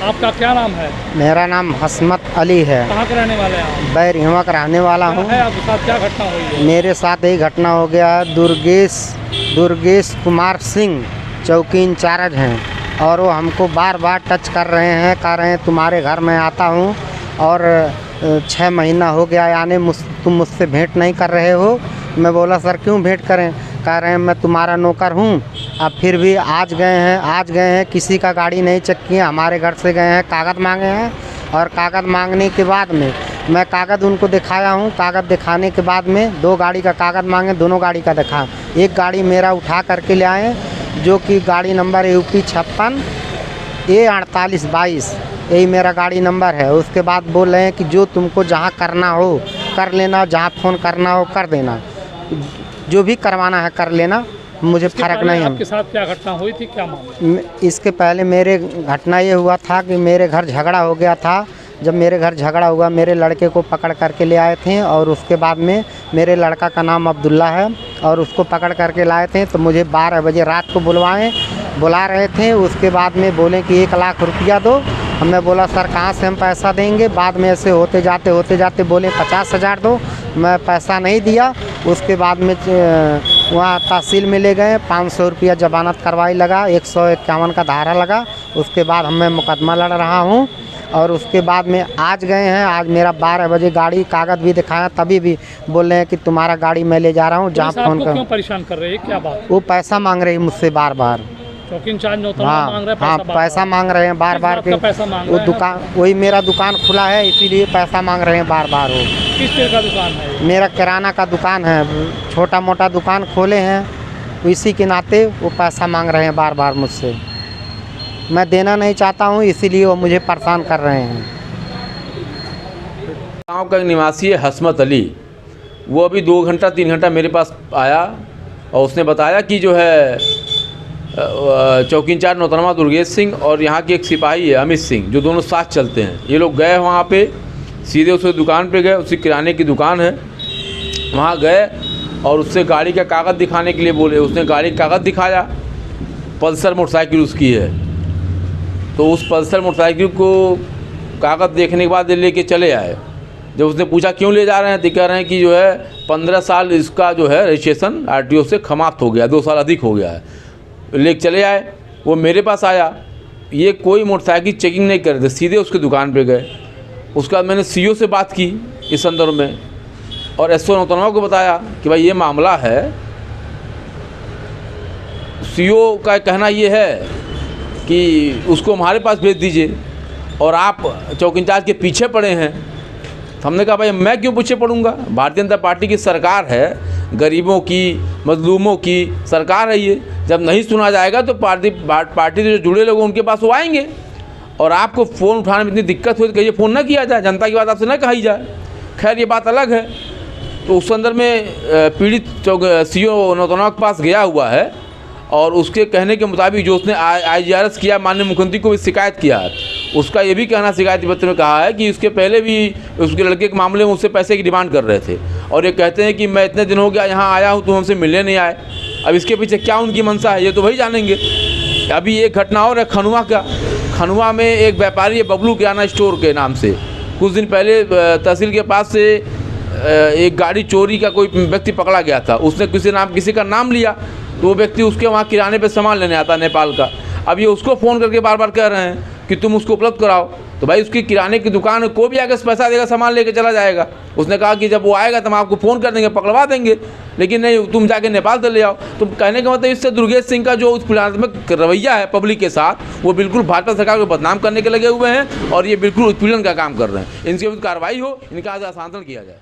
आपका क्या नाम है? मेरा नाम हसमत अली है। कहाँ के रहने वाले हैं आप? बैरिहवा का रहने वाला हूँ। आपके साथ क्या घटना हुई है? मेरे साथ यही घटना हो गया। दुर्गेश कुमार सिंह चौकी इंचार्ज हैं और वो हमको बार बार टच कर रहे हैं, कह रहे हैं तुम्हारे घर में आता हूँ और 6 महीना हो गया यानी तुम मुझसे भेंट नहीं कर रहे हो। मैं बोला सर क्यों भेंट करें? कह रहे हैं मैं तुम्हारा नौकर हूँ। अब फिर भी आज गए हैं किसी का गाड़ी नहीं चेक किए, हमारे घर से गए हैं, कागज़ मांगे हैं और कागज़ मांगने के बाद में मैं कागज़ उनको दिखाया हूँ। कागज़ दिखाने के बाद में 2 गाड़ी का कागज़ मांगे, दोनों गाड़ी का दिखा। एक गाड़ी मेरा उठा करके ले आए जो कि गाड़ी नंबर UP 56 A4822 यही मेरा गाड़ी नंबर है। उसके बाद बोल रहे हैं कि जो तुमको जहाँ करना हो कर लेना, जहाँ फ़ोन करना हो कर देना, जो भी करवाना है कर लेना, मुझे फ़र्क नहीं है। आपके साथ क्या घटना हुई थी, क्या मामला? इसके पहले मेरे घटना ये हुआ था कि मेरे घर झगड़ा हो गया था। जब मेरे घर झगड़ा हुआ मेरे लड़के को पकड़ करके ले आए थे और उसके बाद में मेरे लड़का का नाम अब्दुल्ला है और उसको पकड़ करके लाए थे। तो मुझे 12 बजे रात को बुला रहे थे। उसके बाद में बोले कि 1 लाख रुपया दो। हमने बोला सर कहाँ से हम पैसा देंगे? बाद में ऐसे होते जाते बोले 50,000 दो। मैं पैसा नहीं दिया। उसके बाद में वहाँ तहसील में ले गए, 500 रुपया ज़मानत कार्रवाई लगा, 151 का धारा लगा। उसके बाद मैं मुकदमा लड़ रहा हूँ और उसके बाद में आज गए हैं। आज मेरा 12 बजे गाड़ी कागज़ भी दिखाया, तभी भी बोल रहे हैं कि तुम्हारा गाड़ी मैं ले जा रहा हूँ जहाँ फ़ोन कर। क्यों परेशान कर रहे हैं, क्या बात? वो पैसा मांग रहे हैं मुझसे बार-बार। चौकी इंचार्ज मांग रहे हैं? हाँ, पैसा मांग रहे हैं बार-बार के। वो दुकान, वही मेरा दुकान खुला है इसीलिए पैसा मांग रहे हैं बार-बार। वो किस तरह का दुकान है? मेरा किराना का दुकान है, छोटा मोटा दुकान खोले हैं, इसी के नाते वो पैसा मांग रहे हैं बार-बार मुझसे। मैं देना नहीं चाहता हूँ इसीलिए वो मुझे परेशान कर रहे हैं। गाँव का निवासी है हसमत अली। वो अभी 2 घंटा 3 घंटा मेरे पास आया और उसने बताया कि जो है चौकी इंचार्ज नौतनवा दुर्गेश सिंह और यहाँ के एक सिपाही है अमित सिंह, जो दोनों साथ चलते हैं। ये लोग गए वहाँ पे, सीधे उसकी दुकान पे गए, उसकी किराने की दुकान है, वहाँ गए और उससे गाड़ी का कागज़ दिखाने के लिए बोले। उसने गाड़ी का कागज़ दिखाया, पल्सर मोटरसाइकिल उसकी है। तो उस पल्सर मोटरसाइकिल को कागज़ देखने के बाद लेके चले आए। जब उसने पूछा क्यों ले जा रहे हैं तो कह रहे हैं कि जो है 15 साल इसका जो है रजिस्ट्रेशन RTO से समाप्त हो गया, 2 साल अधिक हो गया है। लेके चले आए। वो मेरे पास आया, ये कोई मोटरसाइकिल चेकिंग नहीं कर रहे थे, सीधे उसकी दुकान पे गए। उसके बाद मैंने CO से बात की इस संदर्भ में और SO नौतनवा को बताया कि भाई ये मामला है। CO का कहना ये है कि उसको हमारे पास भेज दीजिए और आप चौकी इंचार्ज के पीछे पड़े हैं। तो हमने कहा भाई मैं क्यों पीछे पड़ूंगा? भारतीय जनता पार्टी की सरकार है, गरीबों की, मजलूमों की सरकार है ये। जब नहीं सुना जाएगा तो पार्टी से जो जुड़े लोग उनके पास वो आएंगे। और आपको फ़ोन उठाने में इतनी दिक्कत हुई तो कहिए फ़ोन ना किया जाए, जनता की बात आपसे ना कही जाए। खैर ये बात अलग है। तो उस संदर्भ में पीड़ित CO नौतनवा के पास गया हुआ है और उसके कहने के मुताबिक जो उसने IGRS किया, माननीय मुख्यमंत्री को भी शिकायत किया है। उसका ये भी कहना शिकायती पत्र में कहा है कि इसके पहले भी उसके लड़के के मामले में उससे पैसे की डिमांड कर रहे थे और ये कहते हैं कि मैं इतने दिन हो गया यहाँ आया हूँ, तुम हमसे मिलने नहीं आए। अब इसके पीछे क्या उनकी मंशा है ये तो वही जानेंगे। अभी एक घटना और है खनुआ का। खनुआ में एक व्यापारी है बबलू किराना स्टोर के नाम से, कुछ दिन पहले तहसील के पास से एक गाड़ी चोरी का कोई व्यक्ति पकड़ा गया था। उसने किसी का नाम लिया तो वो व्यक्ति उसके वहाँ किराने पे सामान लेने आता नेपाल का। अब ये उसको फ़ोन करके बार बार कह रहे हैं कि तुम उसको उपलब्ध कराओ। तो भाई उसकी किराने की दुकान को भी आगे पैसा देगा, सामान लेके चला जाएगा। उसने कहा कि जब वो आएगा तो हम आपको फ़ोन कर देंगे, पकड़वा देंगे, लेकिन नहीं तुम जाके नेपाल से ले आओ। तो कहने का मतलब इससे दुर्गेश सिंह का जो उत्पीड़नात्मक रवैया है पब्लिक के साथ, वो बिल्कुल भाजपा सरकार को बदनाम करने के लगे हुए हैं और ये बिल्कुल उत्पीड़न का काम कर रहे हैं। इनके विरुद्ध कार्रवाई हो, इनका हस्तांतरण किया जाए।